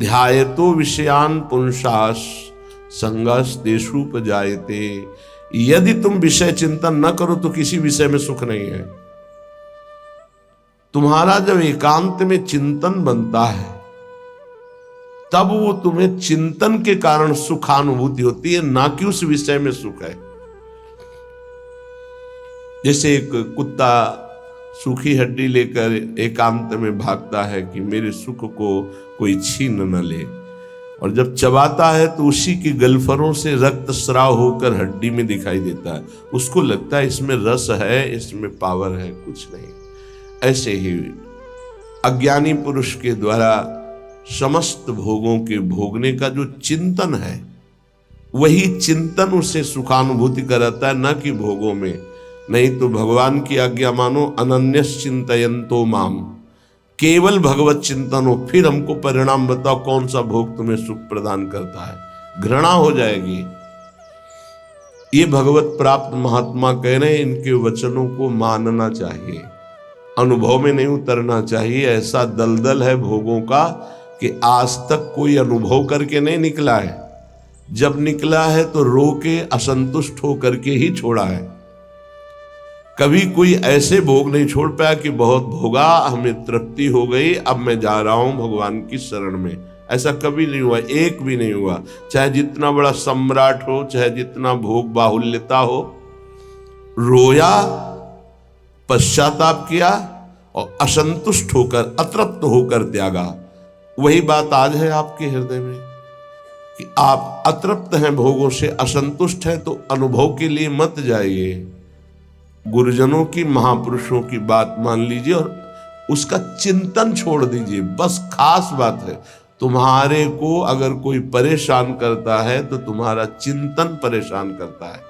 ध्यायतो विषयान पुंसास संगस तेषुपजायते। यदि तुम विषय चिंतन न करो तो किसी विषय में सुख नहीं है। तुम्हारा जब एकांत में चिंतन बनता है तब वो तुम्हें चिंतन के कारण सुखानुभूति होती है, ना कि उस विषय में सुख है। जैसे एक कुत्ता सूखी हड्डी लेकर एकांत में भागता है कि मेरे सुख को कोई छीन न ले, और जब चबाता है तो उसी की गलफरों से रक्त स्राव होकर हड्डी में दिखाई देता है। उसको लगता है इसमें रस है, इसमें पावर है, कुछ नहीं। ऐसे ही अज्ञानी पुरुष के द्वारा समस्त भोगों के भोगने का जो चिंतन है, वही चिंतन उसे सुखानुभूति कराता है, न कि भोगों में। नहीं तो भगवान की आज्ञा मानो, अनन्यस चिंतयन्तो माम, केवल भगवत चिंतन हो। फिर हमको परिणाम बताओ कौन सा भोग तुम्हें सुख प्रदान करता है, घृणा हो जाएगी। ये भगवत प्राप्त महात्मा कह रहे हैं, इनके वचनों को मानना चाहिए, अनुभव में नहीं उतरना चाहिए। ऐसा दलदल है भोगों का कि आज तक कोई अनुभव करके नहीं निकला है। जब निकला है तो रो के असंतुष्ट होकर के ही छोड़ा है। कभी कोई ऐसे भोग नहीं छोड़ पाया कि बहुत भोगा, हमें तृप्ति हो गई, अब मैं जा रहा हूं भगवान की शरण में। ऐसा कभी नहीं हुआ, एक भी नहीं हुआ। चाहे जितना बड़ा सम्राट हो, चाहे जितना भोग बाहुल्यता हो, रोया, पश्चाताप किया और असंतुष्ट होकर, अतृप्त होकर त्यागा। वही बात आज है आपके हृदय में कि आप अतृप्त हैं भोगों से, असंतुष्ट हैं, तो अनुभव के लिए मत जाइए। गुरुजनों की, महापुरुषों की बात मान लीजिए और उसका चिंतन छोड़ दीजिए। बस खास बात है, तुम्हारे को अगर कोई परेशान करता है तो तुम्हारा चिंतन परेशान करता है।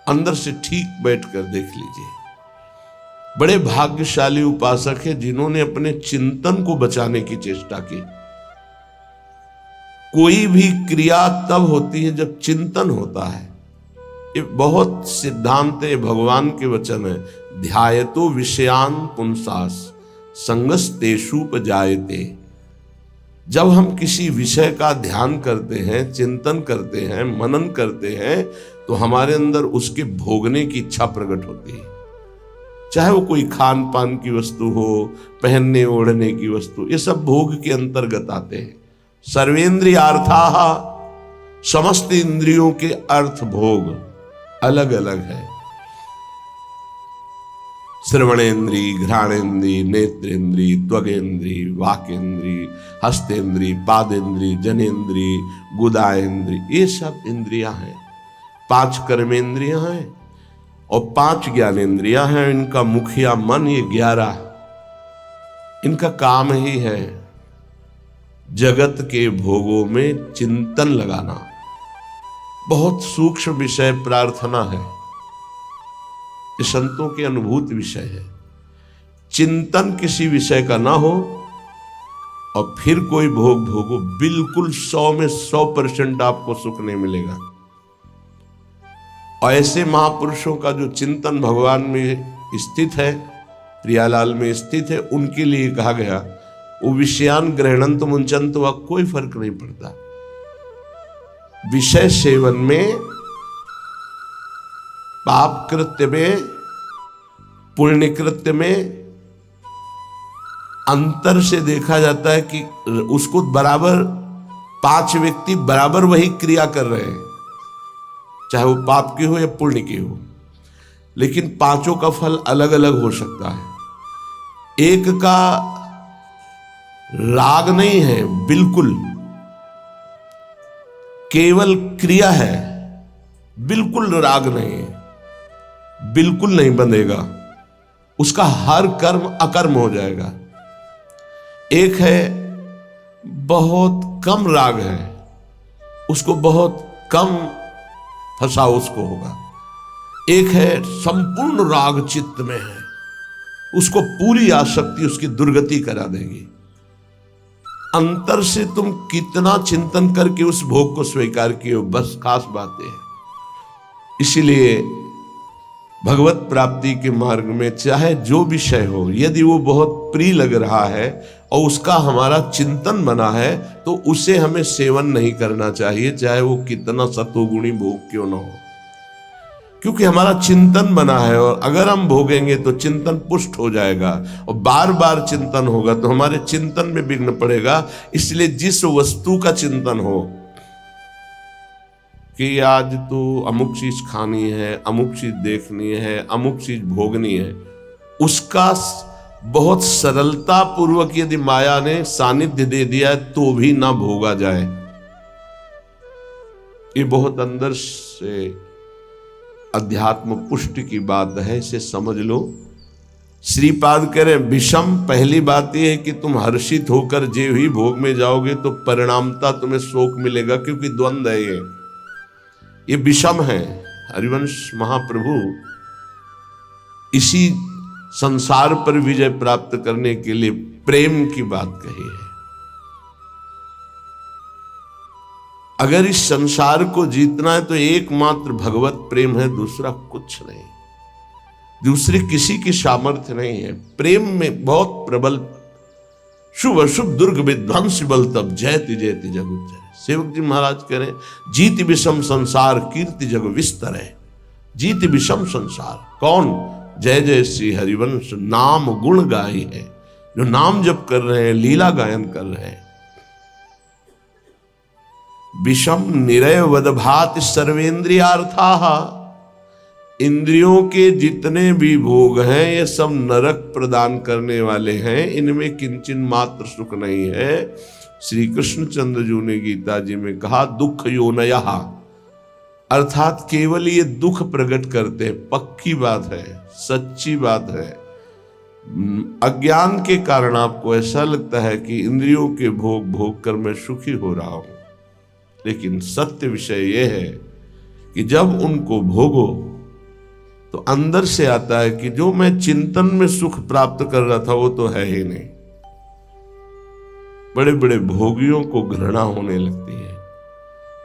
अंदर से ठीक बैठकर देख लीजिए। बड़े भाग्यशाली उपासक है जिन्होंने अपने चिंतन को बचाने की चेष्टा की। कोई भी क्रिया तब होती है जब चिंतन होता है। ये बहुत सिद्धांत है, भगवान के वचन है। ध्यायतो विषयान पुंसास संगस तेषुपजायते। जब हम किसी विषय का ध्यान करते हैं, चिंतन करते हैं, मनन करते हैं, तो हमारे अंदर उसके भोगने की इच्छा प्रकट होती है। चाहे वो कोई खान पान की वस्तु हो, पहनने ओढ़ने की वस्तु, ये सब भोग के अंतर्गत आते हैं। सर्वेंद्रियार्थाः, समस्त इंद्रियों के अर्थ भोग अलग अलग है। श्रवणेन्द्री, घ्राणेन्द्री, नेत्रेन्द्री, त्वगेन्द्री, वाकेन्द्री, हस्तेन्द्री, पादेन्द्री, जनेन्द्री, गुदाएन्द्री, ये सब इंद्रियां हैं। 5 कर्मेंद्रियां हैं और 5 ज्ञानेन्द्रियां हैं। इनका मुखिया मन, ये 11, इनका काम ही है जगत के भोगों में चिंतन लगाना। बहुत सूक्ष्म विषय प्रार्थना है, ये संतों के अनुभूत विषय है। चिंतन किसी विषय का ना हो और फिर कोई भोग भोगो, बिल्कुल 100 में 100% आपको सुख नहीं मिलेगा। और ऐसे महापुरुषों का जो चिंतन भगवान में स्थित है, प्रियालाल में स्थित है, उनके लिए कहा गया वो विषयान ग्रहणंत मुंचंत, वह कोई फर्क नहीं पड़ता। विषय सेवन में, पाप कृत्य में, पुण्य कृत्य में अंतर से देखा जाता है कि उसको बराबर 5 व्यक्ति बराबर वही क्रिया कर रहे हैं, चाहे वो पाप की हो या पुण्य की हो, लेकिन पांचों का फल अलग अलग हो सकता है। एक का राग नहीं है, बिल्कुल केवल क्रिया है, बिल्कुल राग नहीं है, बिल्कुल नहीं बंधेगा, उसका हर कर्म अकर्म हो जाएगा। एक है बहुत कम राग है, उसको बहुत कम फंसा उसको होगा। एक है संपूर्ण राग चित्त में है, उसको पूरी आसक्ति उसकी दुर्गति करा देगी। अंतर से तुम कितना चिंतन करके उस भोग को स्वीकार किए हो, बस खास बात है। इसीलिए भगवत प्राप्ति के मार्ग में चाहे जो विषय हो, यदि वो बहुत प्रिय लग रहा है और उसका हमारा चिंतन बना है तो उसे हमें सेवन नहीं करना चाहिए, चाहे वो कितना सतोगुणी भोग क्यों न हो, क्योंकि हमारा चिंतन बना है। और अगर हम भोगेंगे तो चिंतन पुष्ट हो जाएगा और बार बार चिंतन होगा तो हमारे चिंतन में विघ्न पड़ेगा। इसलिए जिस वस्तु का चिंतन हो कि आज तो अमुक चीज खानी है, अमुक चीज देखनी है, अमुक चीज भोगनी है, उसका बहुत सरलता पूर्वक यदि माया ने सानिध्य दे दिया है तो भी ना भोगा जाए। ये बहुत अंदर से अध्यात्म पुष्टि की बात है, इसे समझ लो। श्रीपाद कह रहे विषम, पहली बात यह है कि तुम हर्षित होकर जे ही भोग में जाओगे तो परिणामता तुम्हें शोक मिलेगा, क्योंकि द्वंद्व है ये विषम है। हरिवंश महाप्रभु इसी संसार पर विजय प्राप्त करने के लिए प्रेम की बात कही है। अगर इस संसार को जीतना है तो एकमात्र भगवत प्रेम है, दूसरा कुछ नहीं, दूसरी किसी की सामर्थ्य नहीं है। प्रेम में बहुत प्रबल शुभ अशुभ दुर्ग विध्वंस बल तब जयति जयति जग उच्चरे। सेवक जी महाराज कह रहे जीत विषम संसार कीर्ति जग विस्तर है। जीत विषम संसार कौन? जय जय श्री हरिवंश नाम गुण गाय है, जो नाम जप कर रहे हैं, लीला गायन कर रहे हैं। विषम निरय वदभात सर्वेंद्रियार्थाः, इंद्रियों के जितने भी भोग हैं ये सब नरक प्रदान करने वाले हैं, इनमें किंचन मात्र सुख नहीं है। श्री कृष्णचंद्र जी ने गीता जी में कहा दुख योनयः, अर्थात केवल ये दुख प्रकट करते हैं। पक्की बात है, सच्ची बात है। अज्ञान के कारण आपको ऐसा लगता है कि इंद्रियों के भोग भोग कर मैं सुखी हो रहा हूं, लेकिन सत्य विषय यह है कि जब उनको भोगो तो अंदर से आता है कि जो मैं चिंतन में सुख प्राप्त कर रहा था वो तो है ही नहीं। बड़े बड़े भोगियों को घृणा होने लगती है,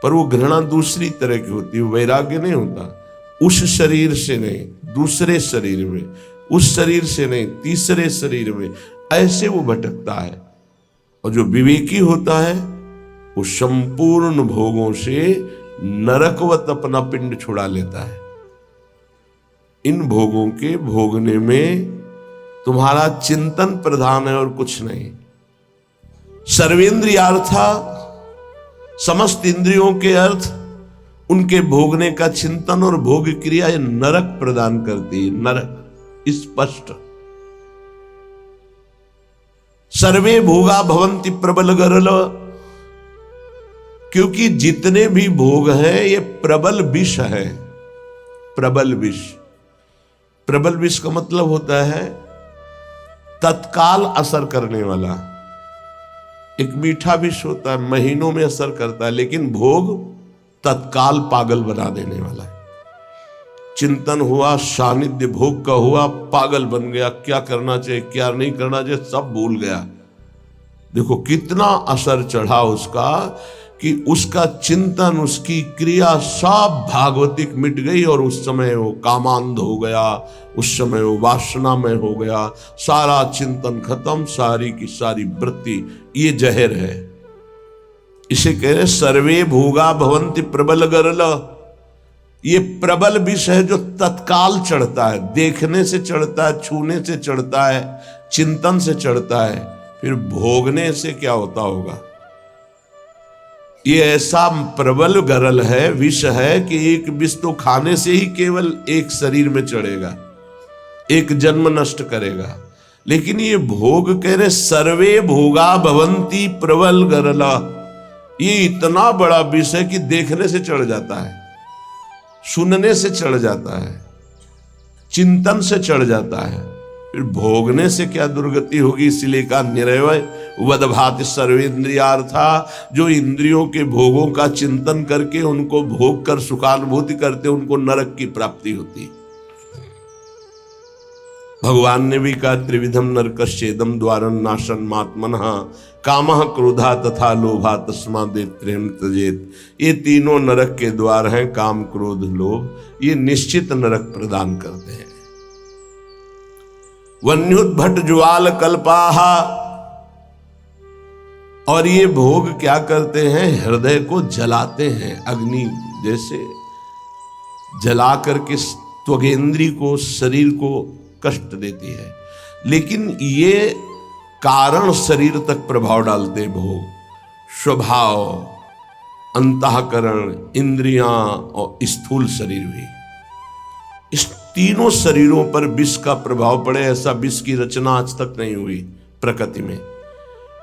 पर वो घृणा दूसरी तरह की होती है, वैराग्य नहीं होता। उस शरीर से नहीं, दूसरे शरीर में, उस शरीर से नहीं, तीसरे शरीर में, ऐसे वो भटकता है। और जो विवेकी होता है वो संपूर्ण भोगों से नरकवत अपना पिंड छुड़ा लेता है। इन भोगों के भोगने में तुम्हारा चिंतन प्रधान है और कुछ नहीं। सर्वेंद्रियार्था, समस्त इंद्रियों के अर्थ, उनके भोगने का चिंतन और भोग क्रिया ये नरक प्रदान करती है। नरक स्पष्ट। सर्वे भोगा भवंति प्रबल गरल, क्योंकि जितने भी भोग हैं ये प्रबल विष है। प्रबल विष, प्रबल विष का मतलब होता है तत्काल असर करने वाला। एक मीठा विष होता है, महीनों में असर करता है, लेकिन भोग तत्काल पागल बना देने वाला है। चिंतन हुआ, सानिध्य भोग का हुआ, पागल बन गया, क्या करना चाहिए क्या नहीं करना चाहिए सब भूल गया। देखो कितना असर चढ़ा उसका, कि उसका चिंतन, उसकी क्रिया सब भागवतिक मिट गई और उस समय वो कामांध हो गया, उस समय वो वासना में हो गया, सारा चिंतन खत्म, सारी की सारी वृत्ति। ये जहर है, इसे कह रहे सर्वे भोगा भवंति प्रबल गरल। ये प्रबल विष है जो तत्काल चढ़ता है, देखने से चढ़ता है, छूने से चढ़ता है, चिंतन से चढ़ता है, फिर भोगने से क्या होता होगा। ये ऐसा प्रबल गरल है, विष है कि एक विष तो खाने से ही केवल एक शरीर में चढ़ेगा, एक जन्म नष्ट करेगा। लेकिन ये भोग कह रहे सर्वे भोगा भवंती प्रबल गरला, ये इतना बड़ा विष है कि देखने से चढ़ जाता है, सुनने से चढ़ जाता है, चिंतन से चढ़ जाता है, फिर भोगने से क्या दुर्गति होगी। इसलिए का निरवय वदभाति सर्वेंद्रियार्था, जो इंद्रियों के भोगों का चिंतन करके उनको भोग कर सुखानुभूति करते उनको नरक की प्राप्ति होती। भगवान ने भी कहा त्रिविधम नरकस्येदम द्वारं नाशं मात्मनः कामः क्रोधा तथा लोभा तस्मादेत्रेम त्यजेत। ये तीनों नरक के द्वार हैं, काम क्रोध लोभ, ये निश्चित नरक प्रदान करते हैं। वन्युद्भट ज्वाल कल्पाहा, और ये भोग क्या करते हैं, हृदय को जलाते हैं, अग्नि जैसे जला करके त्वगेंद्री को, शरीर को कष्ट देती है। लेकिन ये कारण शरीर तक प्रभाव डालते भोग, स्वभाव, अंतःकरण, इंद्रियां और स्थूल शरीर भी। इस तीनों शरीरों पर विष का प्रभाव पड़े, ऐसा विष की रचना आज तक नहीं हुई प्रकृति में।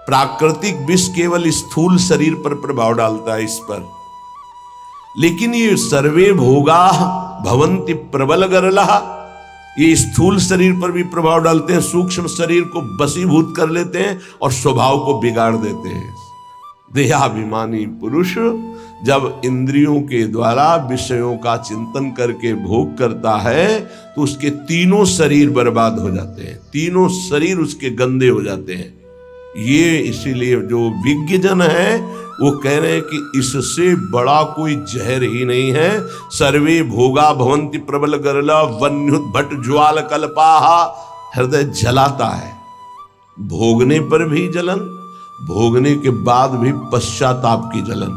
प्राकृतिक विष केवल स्थूल शरीर पर प्रभाव डालता है, इस पर। लेकिन ये सर्वे भोगा भवन्ति प्रबल गरलः, ये स्थूल शरीर पर भी प्रभाव डालते हैं, सूक्ष्म शरीर को बसीभूत कर लेते हैं और स्वभाव को बिगाड़ देते हैं। देहाभिमानी पुरुष जब इंद्रियों के द्वारा विषयों का चिंतन करके भोग करता है तो उसके तीनों शरीर बर्बाद हो जाते हैं, तीनों शरीर उसके गंदे हो जाते हैं। ये इसीलिए जो विज्ञजन है वो कह रहे हैं कि इससे बड़ा कोई जहर ही नहीं है। सर्वे भोगा भवन्ति प्रबल गरला वन्युद्भट ज्वाल कल्पाहा, हृदय जलाता है, भोगने पर भी जलन, भोगने के बाद भी पश्चाताप की जलन,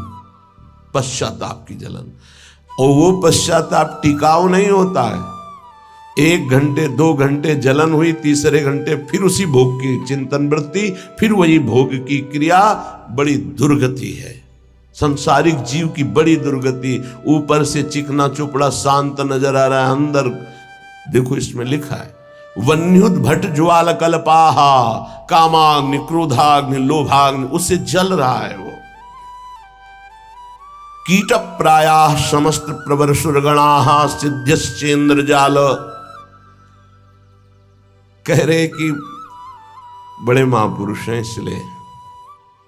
पश्चाताप की जलन। और वो पश्चाताप टिकाऊ नहीं होता है, 1 घंटे 2 घंटे जलन हुई, तीसरे घंटे फिर उसी भोग की चिंतन वृत्ति, फिर वही भोग की क्रिया। बड़ी दुर्गति है संसारिक जीव की, बड़ी दुर्गति। ऊपर से चिकना चुपड़ा शांत नजर आ रहा है, अंदर देखो इसमें लिखा है वन्युद्भट ज्वाल कल्पाहा, कामाग्नि क्रोधाग्नि लोभाग्नि, उससे जल रहा है वो। कीट प्रायाः समस्त प्रवर सुरगणाः सिद्ध्यश्चेन्द्र जाल, कह रहे कि बड़े महापुरुष हैं, इसलिए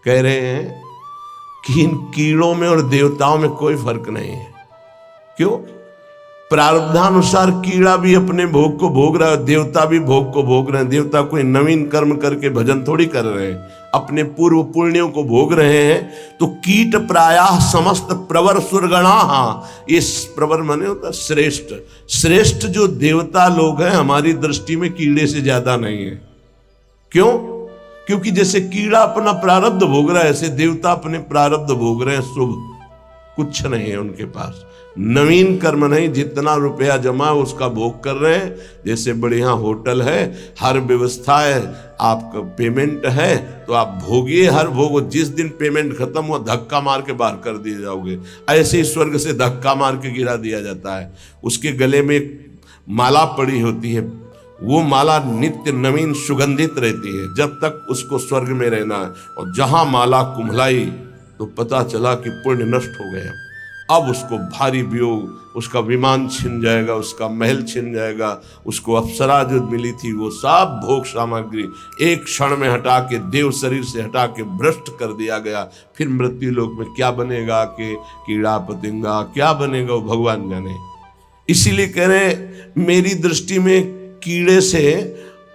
कह रहे हैं कि इन कीड़ों में और देवताओं में कोई फर्क नहीं है। क्यों? प्रारब्धानुसार कीड़ा भी अपने भोग को भोग रहा है, देवता भी भोग को भोग रहे हैं। देवता कोई नवीन कर्म करके भजन थोड़ी कर रहे हैं, अपने पूर्व पुण्यों को भोग रहे हैं। तो कीट प्रायः समस्त प्रवर सुरगणाः, ये प्रवर माने होता श्रेष्ठ, श्रेष्ठ जो देवता लोग हैं हमारी दृष्टि में कीड़े से ज्यादा नहीं है। क्यों? क्योंकि जैसे कीड़ा अपना प्रारब्ध भोग रहा है, ऐसे देवता अपने प्रारब्ध भोग रहे हैं। शुभ कुछ नहीं है उनके पास, नवीन कर्म नहीं, जितना रुपया जमा उसका भोग कर रहे हैं। जैसे बढ़िया होटल है, हर व्यवस्था है, आपका पेमेंट है तो आप भोगिए, हर भोग। जिस दिन पेमेंट खत्म हुआ धक्का मार के बाहर कर दिए जाओगे। ऐसे ही स्वर्ग से धक्का मार के गिरा दिया जाता है। उसके गले में एक माला पड़ी होती है, वो माला नित्य नवीन सुगंधित रहती है जब तक उसको स्वर्ग में रहना है। और जहां माला कुम्हलाई तो पता चला कि पुण्य नष्ट हो गया। अब उसको भारी वियोग, उसका विमान छिन जाएगा, उसका महल छिन जाएगा, उसको अप्सरा जो मिली थी वो सब भोग सामग्री एक क्षण में हटा के, देव शरीर से हटा के भ्रष्ट कर दिया गया। फिर मृत्यु लोक में क्या बनेगा, कि कीड़ा पतंगा क्या बनेगा वो भगवान जाने। इसीलिए कह रहे मेरी दृष्टि में कीड़े से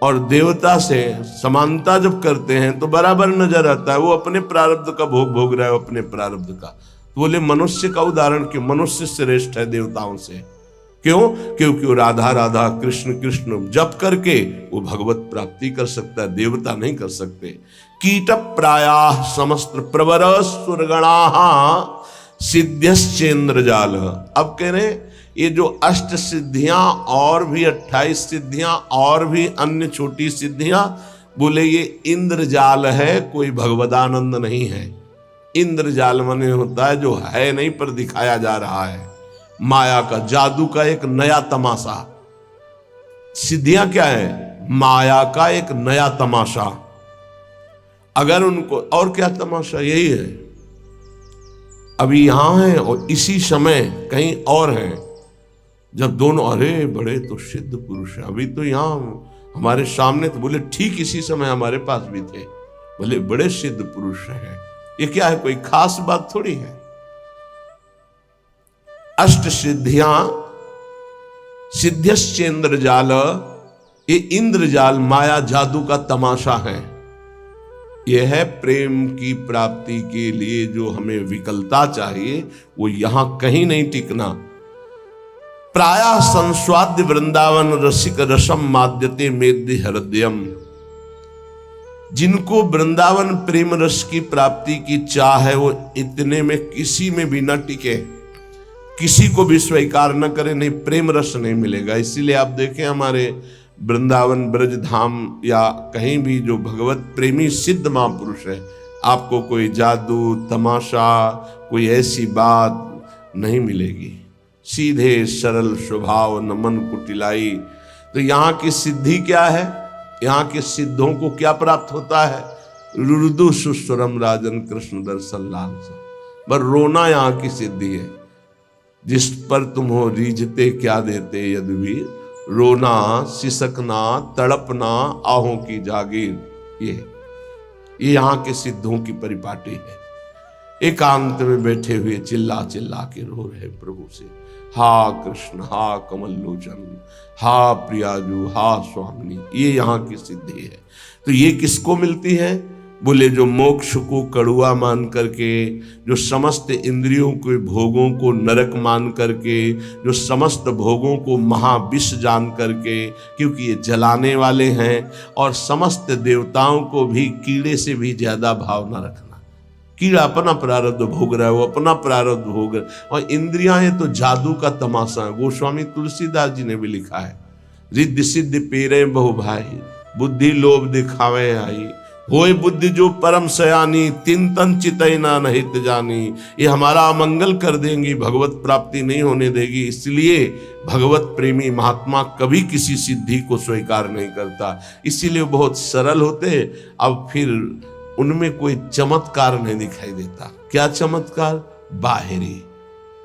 और देवता से समानता जब करते हैं तो बराबर नजर आता है। वो अपने प्रारब्ध का भोग भोग रहा है, वो अपने प्रारब्ध का। तो बोले मनुष्य का उदाहरण क्यों? मनुष्य श्रेष्ठ है देवताओं से। क्यों? क्योंकि वो राधा राधा कृष्ण कृष्ण जप करके वो भगवत प्राप्ति कर सकता है, देवता नहीं कर सकते। कीट प्रायाः समस्त प्रवर सुरगणाः सिद्ध्यश्चेन्द्र जाल। अब कह रहे ये जो अष्ट सिद्धियां और भी 28 सिद्धियां और भी अन्य छोटी सिद्धियां, बोले ये इंद्रजाल है, कोई भगवदानंद नहीं है। इंद्रजाल माने होता है जो है नहीं पर दिखाया जा रहा है, माया का, जादू का एक नया तमाशा। सिद्धियां क्या है? माया का एक नया तमाशा। अगर उनको और क्या तमाशा, यही है अभी यहां है और इसी समय कहीं और है। जब दोनों अरे बड़े तो सिद्ध पुरुष है, अभी तो यहां हमारे सामने, तो बोले ठीक इसी समय हमारे पास भी थे, बोले बड़े सिद्ध पुरुष हैं। ये क्या है? कोई खास बात थोड़ी है। अष्ट सिद्धियां, सिद्ध्यश्चेन्द्र जाल, ये इंद्रजाल माया जादू का तमाशा है। यह है प्रेम की प्राप्ति के लिए जो हमें विकलता चाहिए, वो यहां कहीं नहीं टिकना। प्रायः संस्वाद्य वृंदावन रसिक रसम माद्यते मेद्य हृदयम। जिनको वृंदावन प्रेम रस की प्राप्ति की चाह है, वो इतने में किसी में भी न टिके, किसी को भी स्वीकार न करे, नहीं प्रेम रस नहीं मिलेगा। इसीलिए आप देखें हमारे वृंदावन ब्रज धाम या कहीं भी जो भगवत प्रेमी सिद्ध महापुरुष है, आपको कोई जादू तमाशा कोई ऐसी बात नहीं मिलेगी। सीधे सरल स्वभाव न मन कुटिलाई। तो यहाँ की सिद्धि क्या है? यहाँ के सिद्धों को क्या प्राप्त होता है? रुदु सुस्वरम राजन कृष्ण दर्शन लाल सा। पर रोना यहाँ की सिद्धि है। जिस पर तुम हो रीझते क्या देते यदुवीर, रोना सिसकना तड़पना आहों की जागीर। ये यहाँ के सिद्धों की परिपाटी है। एकांत में बैठे हुए चिल्ला चिल्ला के रो रहे प्रभु से, हा कृष्ण, हा कमल लोचन, हा प्रियाजू, हा स्वामिनी। ये यहाँ की सिद्धि है। तो ये किसको मिलती है? बोले जो मोक्ष को कड़ुआ मान करके, जो समस्त इंद्रियों के भोगों को नरक मान करके, जो समस्त भोगों को महाविष जान करके, क्योंकि ये जलाने वाले हैं, और समस्त देवताओं को भी कीड़े से भी ज्यादा भाव न रखना। कीड़ा अपना प्रारब्ध भोग रहा है, वो अपना प्रारब्ध भोग रहा है। और इंद्रियां हैं तो जादू का तमाशा है। गोस्वामी तुलसीदास जी ने भी लिखा है, रिद्धि सिद्धि पेरे बहु भाई, बुद्धि लोभ दिखावे आई, होए बुद्धि जो परम सयानी, तिन तन चितैना नहित जानी। ये हमारा अमंगल कर देंगी, भगवत प्राप्ति नहीं होने देगी। इसलिए भगवत प्रेमी महात्मा कभी किसी सिद्धि को स्वीकार नहीं करता। इसीलिए बहुत सरल होते। अब फिर उनमें कोई चमत्कार नहीं दिखाई देता। क्या चमत्कार? बाहरी,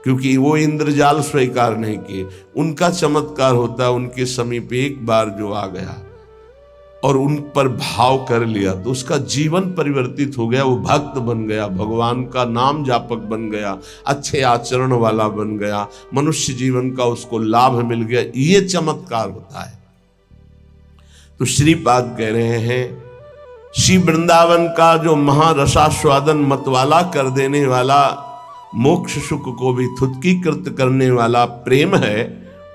क्योंकि वो इंद्रजाल स्वीकार नहीं किए। उनका चमत्कार होता है उनके समीप एक बार जो आ गया और उन पर भाव कर लिया, तो उसका जीवन परिवर्तित हो गया। वो भक्त बन गया, भगवान का नाम जापक बन गया, अच्छे आचरण वाला बन गया, मनुष्य जीवन का उसको लाभ मिल गया। ये चमत्कार होता है। तो श्रीपाद कह रहे हैं, श्री वृंदावन का जो महारसास्वादन मतवाला कर देने वाला, मोक्ष सुख को भी थुत्कीकृत करने वाला प्रेम है,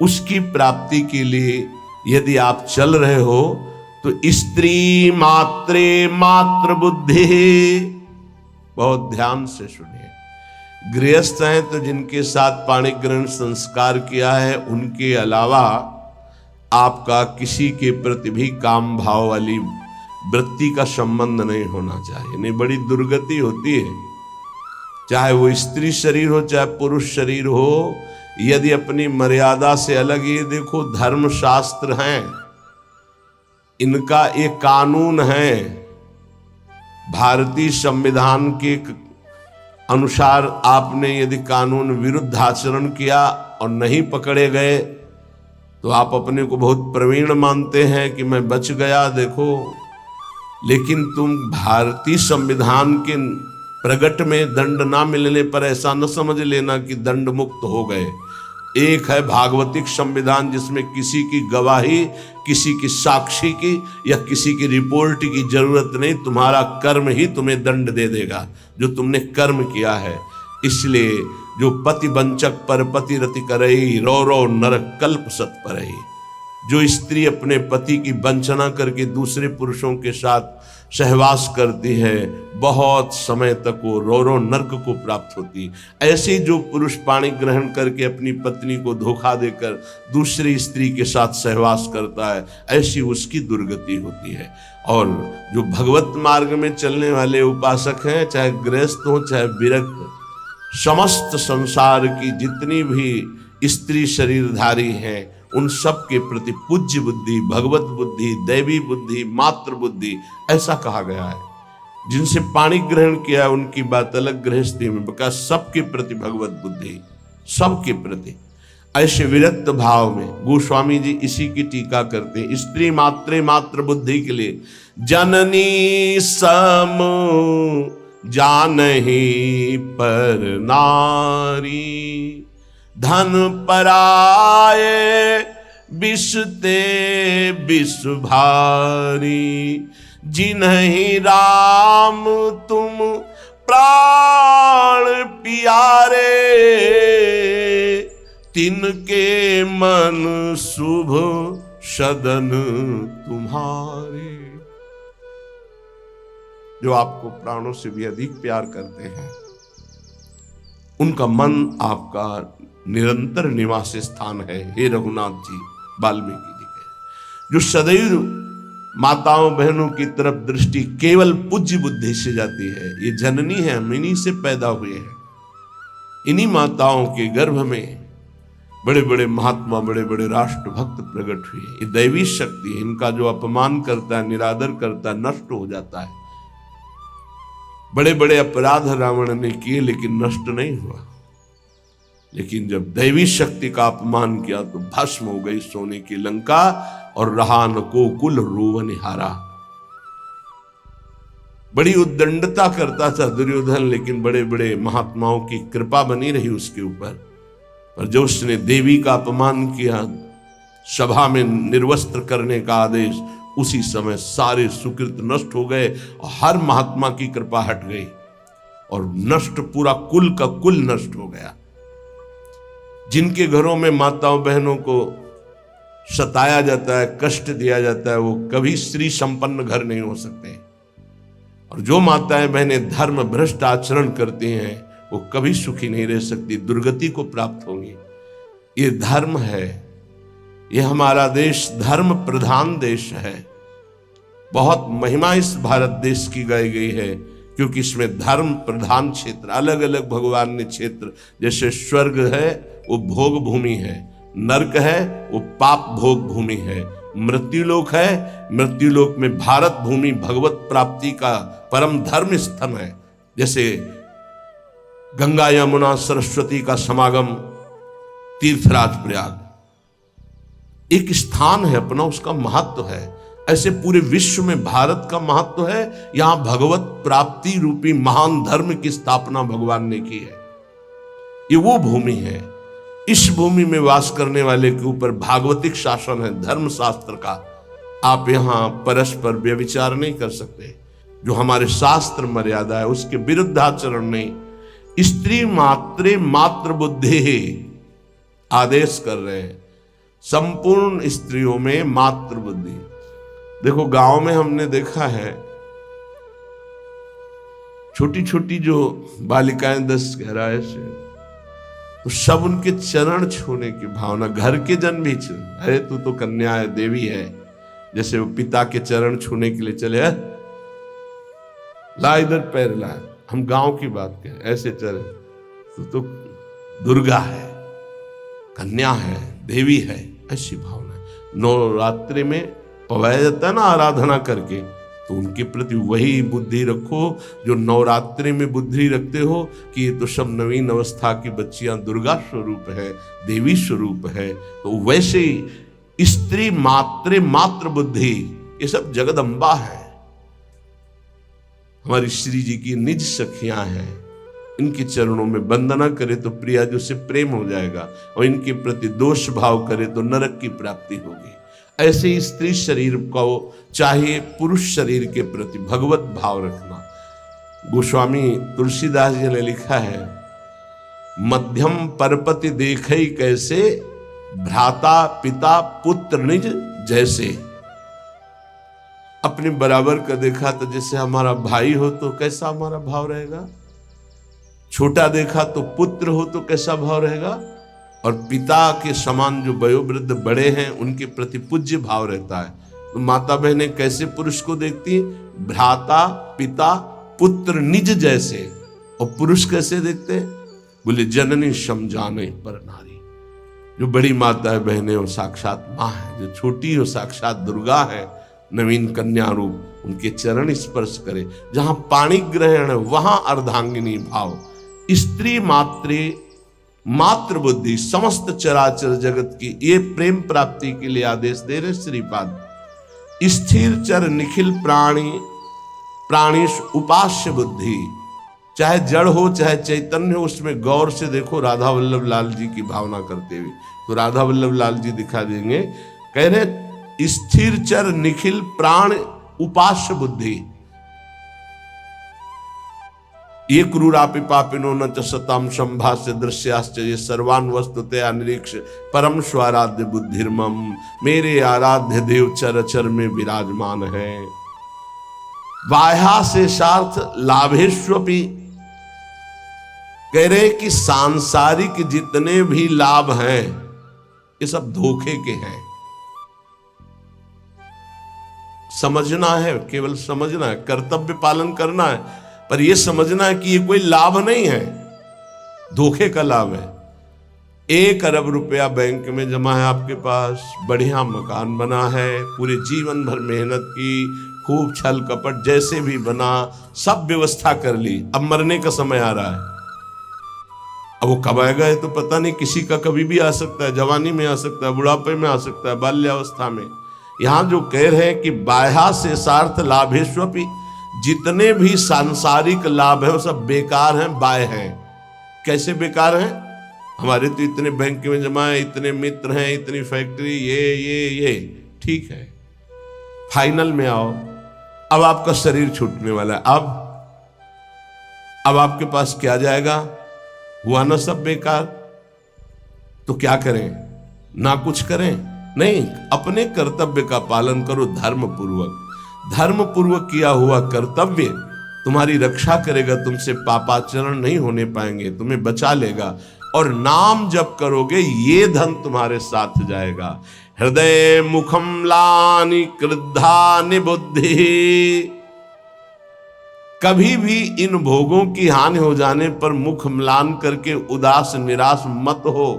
उसकी प्राप्ति के लिए यदि आप चल रहे हो तो स्त्री मात्रे मात्र बुद्धि। बहुत ध्यान से सुनिए। गृहस्थ हैं तो जिनके साथ पाणी ग्रहण संस्कार किया है, उनके अलावा आपका किसी के प्रति भी काम भाव वाली वृत्ति का संबंध नहीं होना चाहिए। नहीं, बड़ी दुर्गति होती है। चाहे वो स्त्री शरीर हो चाहे पुरुष शरीर हो, यदि अपनी मर्यादा से अलग, ये देखो धर्म शास्त्र हैं, इनका एक कानून है। भारतीय संविधान के अनुसार आपने यदि कानून विरुद्ध आचरण किया और नहीं पकड़े गए तो आप अपने को बहुत प्रवीण मानते हैं कि मैं बच गया, देखो। लेकिन तुम भारतीय संविधान के प्रगट में दंड ना मिलने पर ऐसा न समझ लेना कि दंड मुक्त हो गए। एक है भागवतिक संविधान, जिसमें किसी की गवाही, किसी की साक्षी की या किसी की रिपोर्ट की जरूरत नहीं, तुम्हारा कर्म ही तुम्हें दंड दे देगा जो तुमने कर्म किया है। इसलिए जो पति वंचक पर पति रति करई, रो रो नरक कल्प सत परई। जो स्त्री अपने पति की वंचना करके दूसरे पुरुषों के साथ सहवास करती है, बहुत समय तक वो रो रो नरक को प्राप्त होती। ऐसे जो पुरुष पाणी ग्रहण करके अपनी पत्नी को धोखा देकर दूसरी स्त्री के साथ सहवास करता है, ऐसी उसकी दुर्गति होती है। और जो भगवत मार्ग में चलने वाले उपासक हैं, चाहे गृहस्थ हो चाहे विरक्त, समस्त संसार की जितनी भी स्त्री शरीरधारी हैं, उन सब के प्रति पूज्य बुद्धि, भगवत बुद्धि, दैवी बुद्धि, मातृ बुद्धि ऐसा कहा गया है। जिनसे पाणी ग्रहण किया है उनकी बात अलग, गृहस्थी में बका सबके प्रति भगवत बुद्धि, सबके प्रति। ऐसे विरक्त भाव में गोस्वामी जी इसी की टीका करते हैं। स्त्री मात्रे मात्र बुद्धि के लिए जननी सम जानहि पर नारी, धन पराये विष ते विष भारी, जिन्हीं राम तुम प्राण प्यारे, तिनके मन शुभ सदन तुम्हारे। जो आपको प्राणों से भी अधिक प्यार करते हैं, उनका मन आपका निरंतर निवास स्थान है। हे रघुनाथ जी, वाल्मीकि जी के, जो सदैव माताओं बहनों की तरफ दृष्टि केवल पूज्य बुद्धि से जाती है। ये जननी है, हम इन्हीं से पैदा हुए हैं। इन्हीं माताओं के गर्भ में बड़े बड़े महात्मा, बड़े बड़े राष्ट्र भक्त प्रकट हुए। ये दैवी शक्ति है। इनका जो अपमान करता है, निरादर करता है, नष्ट हो जाता है। बड़े बड़े अपराध रावण ने किए लेकिन नष्ट नहीं हुआ। लेकिन जब दैवी शक्ति का अपमान किया तो भस्म हो गई सोने की लंका, और रहा न को कुल रोवनिहारा। बड़ी उद्दंडता करता था दुर्योधन, लेकिन बड़े बड़े महात्माओं की कृपा बनी रही उसके ऊपर। पर जो उसने देवी का अपमान किया, सभा में निर्वस्त्र करने का आदेश, उसी समय सारे सुकृत नष्ट हो गए और हर महात्मा की कृपा हट गई और नष्ट, पूरा कुल का कुल नष्ट हो गया। जिनके घरों में माताओं बहनों को सताया जाता है, कष्ट दिया जाता है, वो कभी स्त्री संपन्न घर नहीं हो सकते। और जो माताएं बहनें धर्म भ्रष्ट आचरण करती हैं, वो कभी सुखी नहीं रह सकती, दुर्गति को प्राप्त होंगी। ये धर्म है, ये हमारा देश धर्म प्रधान देश है। बहुत महिमा इस भारत देश की गाई गई है, क्योंकि इसमें धर्म प्रधान क्षेत्र, अलग अलग भगवान ने क्षेत्र, जैसे स्वर्ग है वो भोग भूमि है, नरक है वो पाप भोग भूमि है, मृत्युलोक है, मृत्युलोक में भारत भूमि भगवत प्राप्ति का परम धर्म स्थल है। जैसे गंगा यमुना सरस्वती का समागम तीर्थराज प्रयाग एक स्थान है अपना, उसका महत्व है। ऐसे पूरे विश्व में भारत का महत्व है। यहां भगवत प्राप्ति रूपी महान धर्म की स्थापना भगवान ने की है। ये वो भूमि है। इस भूमि में वास करने वाले के ऊपर भागवतिक शासन है, धर्म शास्त्र का। आप यहां परस्पर व्यभिचार नहीं कर सकते। जो हमारे शास्त्र मर्यादा है उसके विरुद्ध आचरण नहीं। स्त्री मात्रे मात्र बुद्धि आदेश कर रहे हैं, संपूर्ण स्त्रियों में मात्र बुद्धि। देखो गांव में हमने देखा है, छोटी छोटी जो बालिकाएं 10-11 से, तो सब उनके चरण छूने की भावना, घर के जन भी, अरे तू तो कन्या है, देवी है, जैसे वो पिता के चरण छूने के लिए चले, ला इधर पैर ला, हम गांव की बात करें, ऐसे चले तो दुर्गा है, कन्या है, देवी है, ऐसी भावना। नवरात्रि में पवाया जाता है ना आराधना करके, तो उनके प्रति वही बुद्धि रखो जो नवरात्रि में बुद्धि रखते हो कि ये तो सब नवीन अवस्था की बच्चियां दुर्गा स्वरूप है, देवी स्वरूप है। तो वैसे ही स्त्री मात्रे मात्र बुद्धि, ये सब जगदम्बा है, हमारी श्री जी की निज सखियां हैं। इनके चरणों में वंदना करे तो प्रिया जो से प्रेम हो जाएगा, और इनके प्रति दोष भाव करे तो नरक की प्राप्ति होगी। ऐसे ही स्त्री शरीर को चाहे पुरुष शरीर के प्रति भगवत भाव रखना। गोस्वामी तुलसीदास जी ने लिखा है, मध्यम परपति देखई कैसे, भ्राता पिता पुत्र निज जैसे। अपने बराबर का देखा तो जैसे हमारा भाई हो तो कैसा हमारा भाव रहेगा, छोटा देखा तो पुत्र हो तो कैसा भाव रहेगा, और पिता के समान जो वयोवृद्ध बड़े हैं उनके प्रति पूज्य भाव रहता है। तो माता बहनें कैसे पुरुष को देखती हैं, भ्राता पिता पुत्र निज जैसे। और पुरुष कैसे देखते हैं, बोले जननी समझाने पर नारी। जो बड़ी माता है बहनें वो साक्षात माँ है, जो छोटी हो साक्षात दुर्गा है, नवीन कन्या रूप। उनके चरण स्पर्श करे, जहां पाणी ग्रहण है वहां अर्धांगिनी भाव। स्त्री मात्रे मात्र बुद्धि, समस्त चराचर जगत की ये प्रेम प्राप्ति के लिए आदेश दे रहे श्रीपाद। स्थिर चर निखिल प्राणी प्राणीश उपास्य बुद्धि, चाहे जड़ हो चाहे चैतन्य हो, उसमें गौर से देखो राधा वल्लभ लाल जी की भावना करते हुए। तो राधा वल्लभ लाल जी दिखा देंगे, कह रहे स्थिर चर निखिल प्राण उपास्य बुद्धि, ये क्रूरापि पापिनो न च सताम संभाष्य दृश्याश्च ये सर्वान वस्तुतया निरीक्ष परम स्वाराध्य बुद्धिर्मम, मेरे आराध्य देव चर चर में विराजमान है। बाह्या से सार्थ लाभेश्वपि, कह रहे कि सांसारिक जितने भी लाभ हैं ये सब धोखे के हैं। समझना है, केवल समझना है, कर्तव्य पालन करना है, पर यह समझना है कि ये कोई लाभ नहीं है, धोखे का लाभ है। 1 अरब रुपया बैंक में जमा है आपके पास, बढ़िया मकान बना है, पूरे जीवन भर मेहनत की, खूब छल कपट जैसे भी बना, सब व्यवस्था कर ली, अब मरने का समय आ रहा है। अब वो कब आएगा ये तो पता नहीं, किसी का कभी भी आ सकता है, जवानी में आ सकता है, बुढ़ापे में आ सकता है, बाल्यावस्था में। यहां जो कह रहे हैं कि बाह्या से सार्थ लाभेश्वपि, जितने भी सांसारिक लाभ है वो सब बेकार हैं, बाह्य हैं। कैसे बेकार हैं? हमारे तो इतने बैंक में जमा है, इतने मित्र हैं, इतनी फैक्ट्री, ये ठीक है। फाइनल में आओ, अब आपका शरीर छूटने वाला है, अब आपके पास क्या जाएगा? हुआ ना सब बेकार। तो क्या करें? ना कुछ करें? नहीं, अपने कर्तव्य का पालन करो धर्म पूर्वक। धर्म पूर्वक किया हुआ कर्तव्य तुम्हारी रक्षा करेगा, तुमसे पापाचरण नहीं होने पाएंगे, तुम्हें बचा लेगा। और नाम जप करोगे ये धन तुम्हारे साथ जाएगा। हृदय मुखम लानि क्रुद्धानि बुद्धि, कभी भी इन भोगों की हानि हो जाने पर मुख म्लान करके उदास निराश मत हो,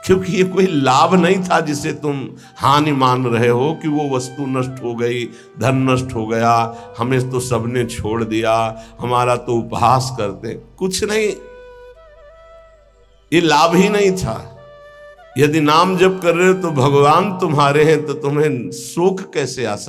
क्योंकि ये कोई लाभ नहीं था जिसे तुम हानि मान रहे हो कि वो वस्तु नष्ट हो गई, धन नष्ट हो गया, हमें तो सबने छोड़ दिया, हमारा तो उपहास करते। कुछ नहीं, ये लाभ ही नहीं था। यदि नाम जप कर रहे हो तो भगवान तुम्हारे हैं, तो तुम्हें शोक कैसे आ सकता?